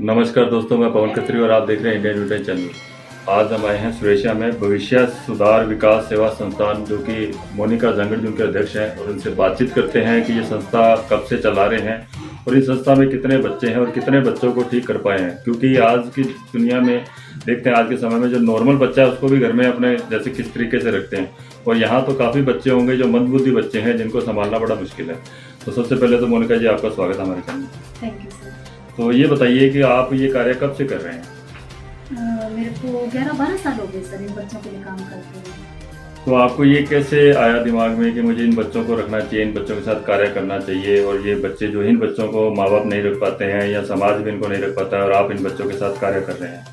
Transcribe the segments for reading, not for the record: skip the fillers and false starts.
नमस्कार दोस्तों, मैं पवन खत्री और आप देख रहे हैं इंडियन न्यूटन चैनल। आज हम आए हैं सुरेशिया में भविष्य सुधार विकास सेवा संस्थान, जो कि मोनिका जंगड़ जी उनके अध्यक्ष हैं, और उनसे बातचीत करते हैं कि ये संस्था कब से चला रहे हैं और इस संस्था में कितने बच्चे हैं और कितने बच्चों को ठीक कर पाए हैं। क्योंकि आज की दुनिया में देखते हैं, आज के समय में जो नॉर्मल बच्चा है उसको भी घर में अपने जैसे किस तरीके से रखते हैं, और यहाँ तो काफ़ी बच्चे होंगे जो मंदबुद्धि बच्चे हैं जिनको संभालना बड़ा मुश्किल है। तो सबसे पहले तो मोनिका जी, आपका स्वागत है हमारे चैनल। Thank you sir. तो ये बताइए कि आप ये कार्य कब से कर रहे हैं? मेरे को 11-12 साल हो गए सर इन बच्चों के लिए काम करते हुए। तो आपको ये कैसे आया दिमाग में कि मुझे इन बच्चों को रखना चाहिए, इन बच्चों के साथ कार्य करना चाहिए, और ये बच्चे जो इन बच्चों को माँ बाप नहीं रख पाते हैं या समाज भी इनको नहीं रख पाता है, और आप इन बच्चों के साथ कार्य कर रहे हैं?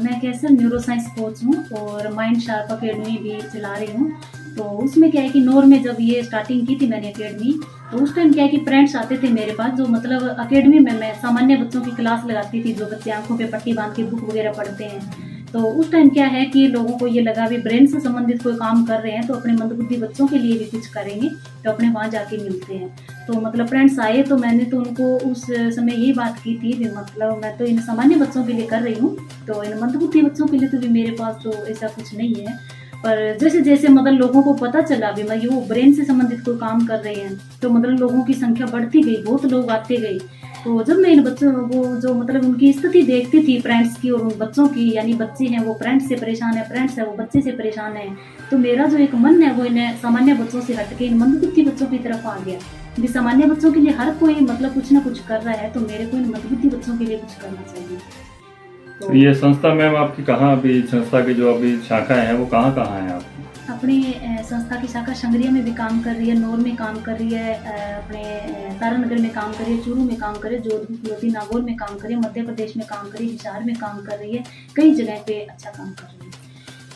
मैं कैसे न्यूरो साइंस कोच हूँ और माइंड शार्प अकेडमी भी चला रही हूँ। तो उसमें क्या है कि नौर में जब ये स्टार्टिंग की थी मैंने अकेडमी, तो उस टाइम क्या है कि फ्रेंड्स आते थे मेरे पास, जो मतलब अकेडमी में मैं सामान्य बच्चों की क्लास लगाती थी, जो बच्चे आंखों पे पट्टी बांध के बुक वगैरह पढ़ते हैं। तो उस टाइम क्या है कि लोगों को ये लगा भी ब्रेन से संबंधित कोई काम कर रहे हैं तो अपने मंदबुद्धि बच्चों के लिए भी कुछ करेंगे, तो अपने वहाँ जाके मिलते हैं। तो मतलब फ्रेंड्स आए तो मैंने तो उनको उस समय यही बात की थी भी मतलब मैं तो इन सामान्य बच्चों के लिए कर रही हूँ, तो इन मंदबुद्धि बच्चों के लिए तो भी मेरे पास तो ऐसा कुछ नहीं है। पर जैसे जैसे मतलब लोगों को पता चला भी मैं वो ब्रेन से संबंधित कोई काम कर रहे हैं, तो मतलब लोगों की संख्या बढ़ती गई, बहुत लोग आते गए। तो जब मैं इन बच्चों को जो मतलब उनकी स्थिति देखती थी फ्रेंड्स की और उन बच्चों की, यानी बच्चे हैं वो फ्रेंड्स से परेशान है, फ्रेंड्स है वो बच्चे से परेशान है, तो मेरा जो एक मन है वो इन्हें सामान्य बच्चों से हटके इन मंदबुद्धि बच्चों की तरफ आ गया। भी सामान्य बच्चों के लिए हर कोई मतलब कुछ ना कुछ कर रहा है, तो मेरे को इन मंदबुद्धि बच्चों के लिए कुछ करना चाहिए। तो ये संस्था मैम आपकी कहाँ, अभी संस्था की जो अभी शाखाएं हैं वो कहाँ कहाँ हैं आपकी? अपनी संस्था की शाखा शंगरिया में भी काम कर रही है, नौर में काम कर रही है, अपने तारानगर में काम कर रही है, चूरू में काम कर रही है, जोधपुर नागौर में काम कर रही है, मध्य प्रदेश में काम कर रही है, हिसार में काम कर रही है, कई जगह पे अच्छा काम कर रही है।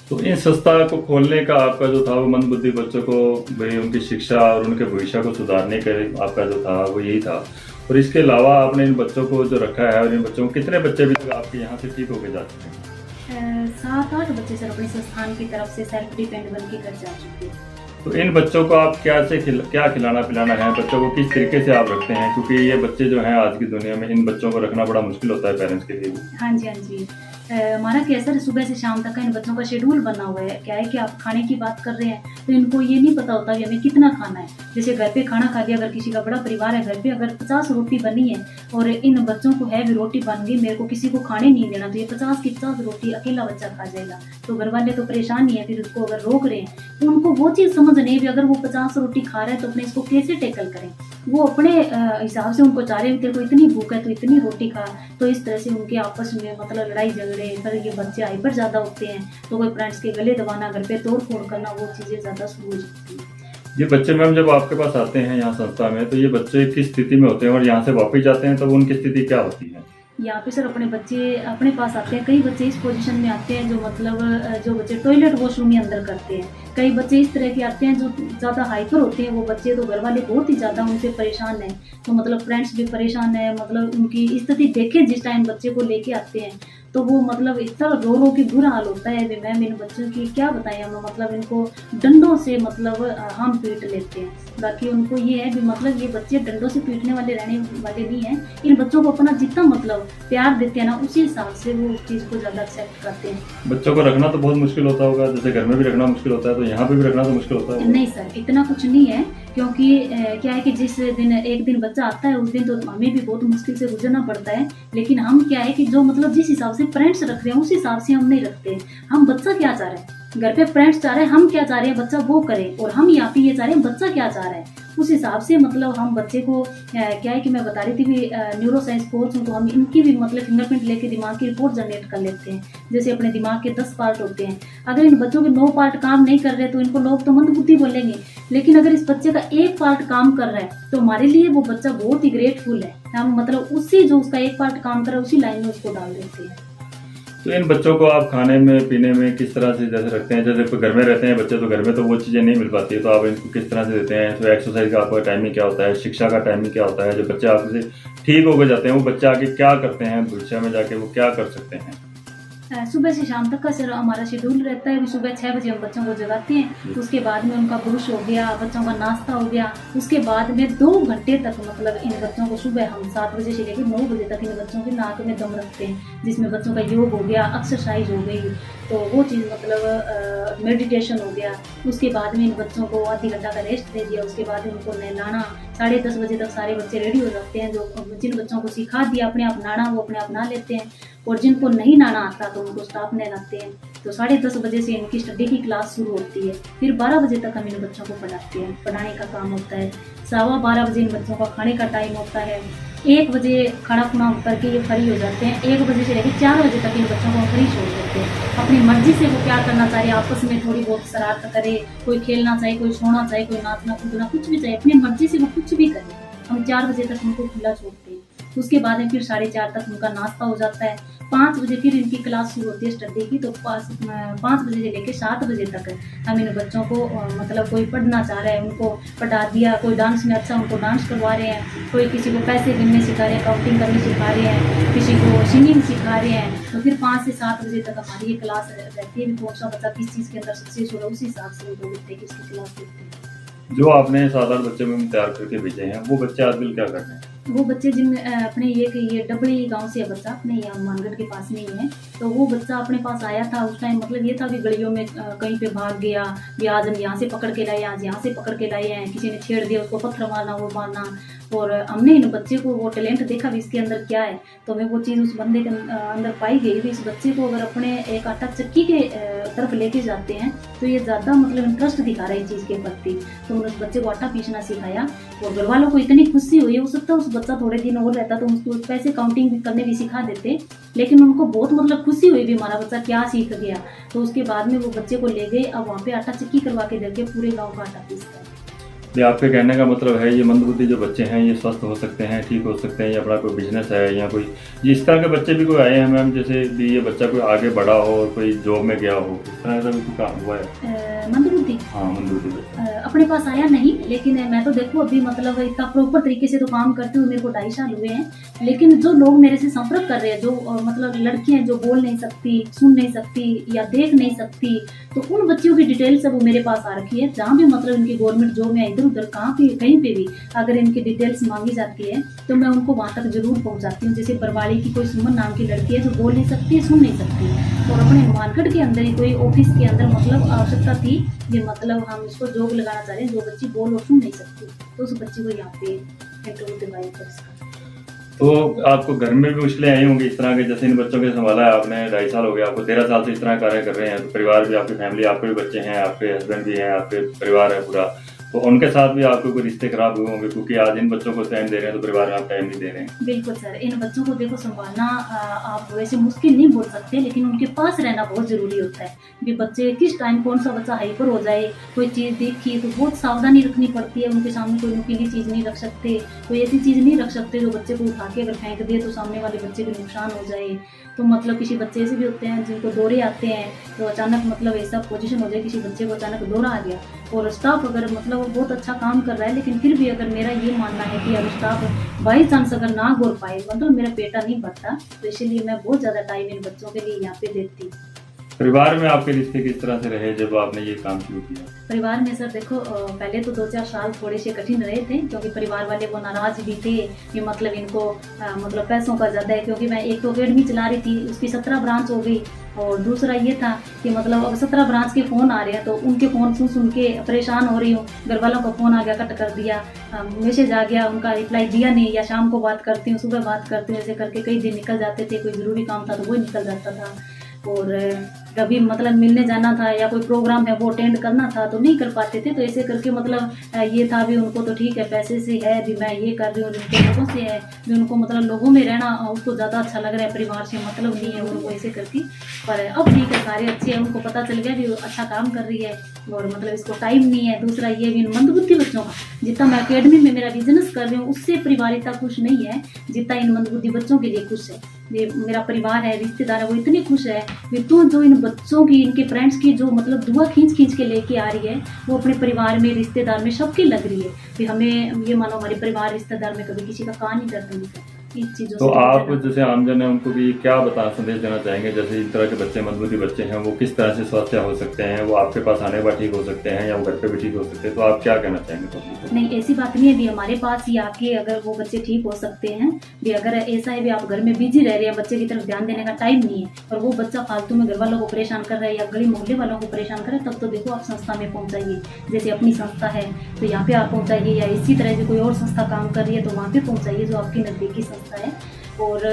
तो इन संस्था को खोलने का आपका जो था वो मंदबुद्धि बच्चों को भाई उनकी शिक्षा और उनके भविष्य को सुधारने का आपका जो था वो यही था। और इसके अलावा आपने इन बच्चों को जो रखा है, और इन बच्चों को कितने बच्चे अभी तक आपके यहाँ से ठीक होके जा चुके हैं? 7-8 बच्चे सर अपने संस्थान की तरफ से सेल्फ डिपेंड बन के घर जा चुके हैं। तो इन बच्चों को आप क्या खिलाना पिलाना है, बच्चों को किस तरीके से आप रखते हैं? क्योंकि ये बच्चे जो हैं आज की दुनिया में, इन बच्चों को रखना बड़ा मुश्किल होता है पेरेंट्स के लिए भी। हाँ जी, हाँ जी। हमारा क्या सर सुबह से शाम तक का इन बच्चों का शेड्यूल बना हुआ है। क्या है कि आप खाने की बात कर रहे हैं तो इनको ये नहीं पता होता कि हमें कितना खाना है। जैसे घर पे खाना खा लिया, अगर किसी का बड़ा परिवार है, घर पे अगर 50 रोटी बनी है और इन बच्चों को है भी रोटी बन गई, मेरे को किसी को खाने नहीं देना, तो ये 50 की 50 रोटी अकेला बच्चा खा जाएगा। तो घर वाले तो परेशान ही है, फिर उसको अगर रोक रहे हैं तो उनको वो चीज़ समझ नहीं भी अगर वो 50 रोटी खा रहा है तो अपने इसको कैसे टैकल करें। वो अपने हिसाब से उनको चाह रहे हैं, तेरे को इतनी भूख है तो इतनी रोटी खा। तो इस तरह से उनके आपस में मतलब लड़ाई झगड़े, पर ये बच्चे हाइपर ज़्यादा होते हैं, तो कोई फ्रेंड्स के गले दबाना, घर पे तोड़ फोड़ करना, वो चीज़ें ज़्यादा शुरू हो जाती हैं। ये बच्चे मैम जब आपके पास आते हैं यहाँ संस्था में, तो ये बच्चे किस स्थिति में होते हैं, और यहाँ से वापस जाते हैं तब उनकी स्थिति क्या होती है? यहाँ पे सर अपने बच्चे अपने पास आते हैं, कई बच्चे इस पोजीशन में आते हैं जो मतलब जो बच्चे टॉयलेट वॉशरूम ही अंदर करते हैं। कई बच्चे इस तरह के आते हैं जो ज़्यादा हाइपर होते हैं, वो बच्चे तो घर वाले बहुत ही ज़्यादा उनसे परेशान हैं, तो मतलब फ्रेंड्स भी परेशान है। मतलब उनकी स्थिति देखे जिस टाइम बच्चे को लेके आते हैं तो वो मतलब इतना रो रो के बुरा हाल होता है भी मैम इन बच्चों की क्या बताएं हम। मतलब इनको डंडों से मतलब हम पीट लेते हैं। बाकी उनको ये है भी मतलब ये बच्चे डंडों से पीटने वाले रहने वाले नहीं हैं। इन बच्चों को अपना जितना मतलब प्यार देते हैं ना, उसी हिसाब से वो उस चीज़ को ज़्यादा एक्सेप्ट करते हैं। बच्चों को रखना तो बहुत मुश्किल होता होगा, जैसे घर में भी रखना मुश्किल होता है तो यहाँ पे भी रखना तो मुश्किल होता है? नहीं सर, इतना कुछ नहीं है, क्योंकि क्या है कि जिस दिन एक दिन बच्चा आता है उस दिन तो हमें भी बहुत मुश्किल से गुजरना पड़ता है। लेकिन हम क्या है कि जो मतलब जिस हिसाब से फ्रेंड्स रख रहे हैं उस हिसाब से हम नहीं रखते। हम बच्चा क्या चाह रहे हैं, घर पे फ्रेंड्स चाह रहे हैं, हम क्या चाह रहे हैं बच्चा वो करे, और हम यहाँ पे ये चाह रहे हैं बच्चा क्या चाह रहा है, उस हिसाब से मतलब हम बच्चे को क्या है कि मैं बता रही थी भी न्यूरो साइंस कोच हूँ, तो हम इनकी भी मतलब फिंगरप्रिंट लेके दिमाग की रिपोर्ट जनरेट कर लेते हैं। जैसे अपने दिमाग के 10 पार्ट होते हैं, अगर इन बच्चों के 9 पार्ट काम नहीं कर रहे तो इनको लोग तो मंदबुद्धि बोलेंगे, लेकिन अगर इस बच्चे का 1 पार्ट काम कर रहा है तो हमारे लिए वो बच्चा बहुत ही ग्रेटफुल है। हम मतलब उसी जो उसका 1 पार्ट काम कर रहा है उसी लाइन में उसको डाल देते हैं। तो इन बच्चों को आप खाने में पीने में किस तरह से जैसे रखते हैं? जैसे घर में रहते हैं बच्चे तो घर में तो वो चीज़ें नहीं मिल पाती है, तो आप इनको किस तरह से देते हैं? तो एक्सरसाइज का आपका टाइमिंग क्या होता है, शिक्षा का टाइमिंग क्या होता है? जो बच्चे आपसे ठीक होकर जाते हैं वो बच्चे आगे क्या करते हैं, भविष्य में जाके वो क्या कर सकते हैं? सुबह से शाम तक का सर हमारा शेड्यूल रहता है। सुबह 6 बजे हम बच्चों को जगाते हैं, उसके बाद में उनका ब्रश हो गया, बच्चों का नाश्ता हो गया, उसके बाद में 2 घंटे तक मतलब इन बच्चों को सुबह हम 7 बजे से लेकर 9 बजे तक इन बच्चों के नाक में दम रखते हैं, जिसमें बच्चों का योग हो गया, एक्सरसाइज हो गई, तो वो चीज़ मतलब मेडिटेशन हो गया। उसके बाद में इन बच्चों को आधी घंटा का रेस्ट दे दिया, उसके बाद उनको नहलाना, 10:30 बजे तक सारे बच्चे रेडी हो जाते हैं। जो जिन बच्चों को सिखा दिया अपने आप नहाना वो अपने आप नहा लेते हैं, और जिनको नहीं नहाना आता तो उनको स्टाफ नहलाते हैं। तो 10:30 बजे से इनकी स्टडी की क्लास शुरू होती है, फिर 12 बजे तक हम इन बच्चों को पढ़ाते हैं, पढ़ाने का काम होता है। 12:15 बजे इन बच्चों का खाने का टाइम होता है। 1 बजे खाना खुना करके ये फ्री हो जाते हैं। 1 बजे से लेकर 4 बजे तक इन बच्चों को हम फ्री छोड़ देते हैं। अपनी मर्जी से वो क्या करना चाहे, आपस में थोड़ी बहुत शरारत करे, कोई खेलना चाहे, कोई सोना चाहे, कोई नाचना कूदना, कुछ भी चाहे, अपनी मर्जी से वो कुछ भी करे। हम 4 बजे तक उनको खुला छोड़ते हैं। उसके बाद में फिर 4:30 तक उनका नाश्ता हो जाता है। 5 बजे फिर इनकी क्लास शुरू होती है स्टडी की। तो 5 बजे से लेकर 7 बजे तक हम इन बच्चों को मतलब कोई पढ़ना चाह रहा है उनको पढ़ा दिया, कोई डांस में अच्छा उनको डांस करवा रहे हैं, कोई किसी को पैसे गिनने सिखा रहे हैं, काउंटिंग करनी सिखा रहे हैं, किसी को सिंगिंग सिखा रहे हैं। तो फिर 5 से 7 बजे तक हमारी ये क्लास रहती है। कौन सा बच्चा किस चीज़ के अंदर सक्सेस हो रहा है उसी हिसाब से उनको लिखते हैं कि इसकी क्लास लेते हैं। जो आपने 7-8 बच्चे में तैयार करके भेजे हैं, वो बच्चे आजकल क्या कर रहे हैं? वो बच्चे जिन अपने ये डबड़ी गांव से है बच्चा, अपने यहाँ मानगढ़ के पास में ही है। तो वो बच्चा अपने पास आया था उस टाइम, मतलब ये था कि गलियों में कहीं पे भाग गया, या आज हम यहाँ से पकड़ के लाए, आज यहाँ से पकड़ के लाए हैं, किसी ने छेड़ दिया उसको पत्थर मारना, वो मारना। और हमने इन बच्चे को वो टैलेंट देखा भी इसके अंदर क्या है, तो हमें वो चीज़ उस बंदे के अंदर पाई गई भी। इस बच्चे को अगर अपने एक आटा चक्की के तरफ लेके जाते हैं तो ये ज़्यादा मतलब इंटरेस्ट दिखा रहा है इस चीज़ के प्रति। तो हमने उस बच्चे को आटा पीसना सिखाया और घर वालों को इतनी खुशी हुई। हो सकता है उस बच्चा थोड़े दिन और रहता तो उसको पैसे काउंटिंग भी करने भी सिखा देते, लेकिन उनको बहुत मतलब खुशी हुई भी हमारा बच्चा क्या सीख गया। तो उसके बाद में वो बच्चे को ले गए, अब वहाँ पे आटा चक्की करवा के देके पूरे गाँव का आटा पीसता है। ये आपके कहने का मतलब है ये मंदबुद्धि जो बच्चे हैं ये स्वस्थ हो सकते हैं, ठीक हो सकते हैं, या अपना कोई बिजनेस है या कोई इस तरह के बच्चे भी कोई आए हैं मैम, जैसे भी ये बच्चा कोई आगे बढ़ा हो और कोई जॉब में गया हो, इस तरह का भी कोई काम हुआ है? मंदबुद्धि हाँ, मंदबुद्धि बच्चा अपने पास आया नहीं, लेकिन मैं तो देखो अभी मतलब इतना प्रॉपर तरीके से तो काम करते हुए मेरे को 2.5 साल हुए हैं। लेकिन जो लोग मेरे से संपर्क कर रहे हैं, जो मतलब लड़कियां जो बोल नहीं सकती, सुन नहीं सकती या देख नहीं सकती, तो उन बच्चियों की डिटेल सब वो मेरे पास आ रखी है। जहाँ भी मतलब इनकी गवर्नमेंट जॉब में इधर उधर कहाँ भी कहीं पे भी अगर इनकी डिटेल्स मांगी जाती है तो मैं उनको वहाँ तक जरूर पहुँचाती हूँ। जैसे बरवाड़ी की कोई सुमन नाम की लड़की है जो बोल नहीं सकती, सुन नहीं सकती, और अपने मार्केट के अंदर ही कोई ऑफिस के अंदर मतलब आवश्यकता थी, ये मतलब हम इसको जॉब लगाना चाह रहे हैं, जो बच्ची बोल और सुन नहीं सकती, तो उस बच्ची को यहाँ पे इंटरव्यू दिलवाई कर इसका। तो आपको घर में भी मुश्किलें आई होंगी इस तरह के, जैसे इन बच्चों के संभाला है आपने, 2.5 साल हो गया आपको, 13 साल से इस तरह कार्य कर रहे हैं, तो परिवार भी, आपकी फैमिली, आपके भी बच्चे हैं, आपके हस्बैंड भी हैं, आपके परिवार है पूरा, तो उनके साथ भी आपको कोई रिश्ते खराब हुए होंगे, क्योंकि आज इन बच्चों को टाइम दे रहे हैं तो परिवार में आप टाइम नहीं दे रहे हैं। बिल्कुल सर, इन बच्चों को देखो संभालना आप वैसे मुश्किल नहीं बोल सकते, लेकिन उनके पास रहना बहुत ज़रूरी होता है। भी बच्चे किस टाइम कौन सा बच्चा हाइपर हो जाए, कोई चीज़ देखी तो बहुत सावधानी रखनी पड़ती है। उनके सामने कोई नुकीली चीज़ नहीं रख सकते, कोई ऐसी चीज़ नहीं रख सकते जो बच्चे को उठा के अगर फेंक दे तो सामने वाले बच्चे को नुकसान हो जाए। तो मतलब किसी बच्चे ऐसे भी होते हैं जिनको दौरे आते हैं, तो अचानक मतलब ऐसा पोजीशन हो जाए किसी बच्चे को अचानक दौरा आ गया, और स्टाफ अगर मतलब वो बहुत अच्छा काम कर रहा है, लेकिन फिर भी अगर मेरा ये मानना है कि अगर स्टाफ बाई चांस अगर ना गौर पाए, मतलब मेरा पेटा नहीं बढ़ता, तो इसीलिए मैं बहुत ज़्यादा टाइम इन बच्चों के लिए यहाँ पे देती। परिवार में आपके रिश्ते किस तरह से रहे जब आपने ये काम शुरू किया? परिवार में सर देखो पहले तो 2-4 साल थोड़े से कठिन रहे थे, क्योंकि परिवार वाले वो नाराज भी थे कि मतलब इनको मतलब पैसों का ज़्यादा है, क्योंकि मैं एक तो अकेडमी चला रही थी, उसकी 17 ब्रांच हो गई, और दूसरा ये था कि मतलब अब 17 ब्रांच के फ़ोन आ रहे हैं, तो उनके फ़ोन सुन के परेशान हो रही हूँ। घर वालों का फ़ोन आ गया, कट कर दिया, मैसेज आ गया, उनका रिप्लाई दिया नहीं, या शाम को बात करती हूँ, सुबह बात करती हूँ, ऐसे करके कई दिन निकल जाते थे। कोई ज़रूरी काम था तो वो निकल जाता था, और कभी मतलब मिलने जाना था या कोई प्रोग्राम है वो अटेंड करना था तो नहीं कर पाते थे। तो ऐसे करके मतलब ये था भी उनको तो ठीक है पैसे से है, भी मैं ये कर रही हूँ, उनको लोगों से है, भी उनको मतलब लोगों में रहना उसको ज़्यादा अच्छा लग रहा है, परिवार से मतलब नहीं है उनको, ऐसे करके। पर अब ठीक है, सारे अच्छे हैं, उनको पता चल गया भी अच्छा काम कर रही है, और मतलब इसको टाइम नहीं है। दूसरा ये भी मंदबुद्धि बच्चों का, जितना मैं अकेडमी में मेरा बिजनेस कर रही हूँ उससे परिवार इतना खुश नहीं है जितना इन मंदबुद्धि बच्चों के लिए खुश है। ये मेरा परिवार है, रिश्तेदार है, वो इतने खुश है भी तू जो इन बच्चों की, इनके फ्रेंड्स की जो मतलब दुआ खींच के लेके आ रही है, वो अपने परिवार में, रिश्तेदार में सबकी लग रही है। भी हमें ये मानो हमारे परिवार रिश्तेदार में कभी किसी का कान नहीं दर्द नहीं करता। इस चीज़ों तो से आप बचना। जैसे आमजन है उनको भी क्या संदेश देना चाहेंगे, जैसे इस तरह के बच्चे मंदबुद्धि बच्चे हैं वो किस तरह से स्वस्थ हो सकते हैं, वो आपके पास आने के बाद ठीक हो सकते हैं या वो घर पे भी ठीक हो सकते हैं, तो आप क्या कहना चाहेंगे पब्लिक को? नहीं, ऐसी बात नहीं है, भी हमारे पास ही आके अगर वो बच्चे ठीक हो सकते हैं। भी अगर ऐसा है भी आप घर में बिजी रह रहे हैं, बच्चे की तरफ ध्यान देने का टाइम नहीं है और वो बच्चा फालतू में घर वालों को परेशान कर रहा है या गली मोहल्ले वालों को परेशान कर रहा है, तब तो देखो आप संस्था में पहुंचाइए। जैसे अपनी संस्था है तो यहाँ पे आप पहुंचाइए, या इसी तरह से कोई और संस्था काम कर रही है तो वहाँ पे पहुंचाइए जो आपकी नज़दीकी संस्था है। और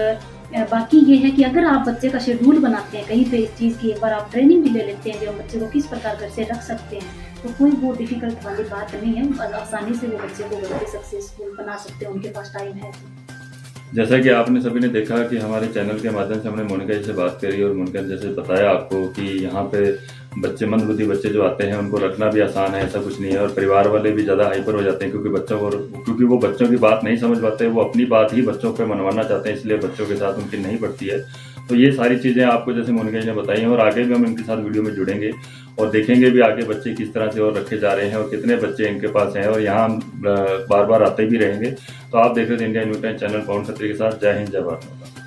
बाकी ये है कि अगर आप बच्चे का शेड्यूल बनाते हैं कहीं पे इस चीज़ की, एक बार आप ट्रेनिंग भी ले लेते हैं कि हम बच्चे को किस प्रकार घर से रख सकते हैं, तो कोई वो डिफिकल्ट वाली बात नहीं है। आसानी से वो बच्चे को घर पे सक्सेसफुल बना सकते हैं, उनके पास टाइम है तो। जैसा कि आपने सभी ने देखा कि हमारे चैनल के माध्यम से हमने मोनिका जी से बात करी और मोनिका जी जैसे बताया आपको कि यहाँ पे बच्चे मंदबुद्धि बच्चे जो आते हैं उनको रखना भी आसान है, ऐसा कुछ नहीं है। और परिवार वाले भी ज़्यादा हाइपर हो जाते हैं क्योंकि वो बच्चों की बात नहीं समझ पाते, वो अपनी बात ही बच्चों पे मनवाना चाहते हैं, इसलिए बच्चों के साथ उनकी नहीं पड़ती है। तो ये सारी चीज़ें आपको जैसे मोनिका जी ने बताई हैं और आगे भी हम इनके साथ वीडियो में जुड़ेंगे और देखेंगे भी आगे बच्चे किस तरह से और रखे जा रहे हैं और कितने बच्चे इनके पास हैं, और यहाँ हम बार बार आते भी रहेंगे। तो आप देख रहे थे इंडिया न्यू टाइम चैनल पवन खत्री के साथ। जय हिंद, जय भारत माता।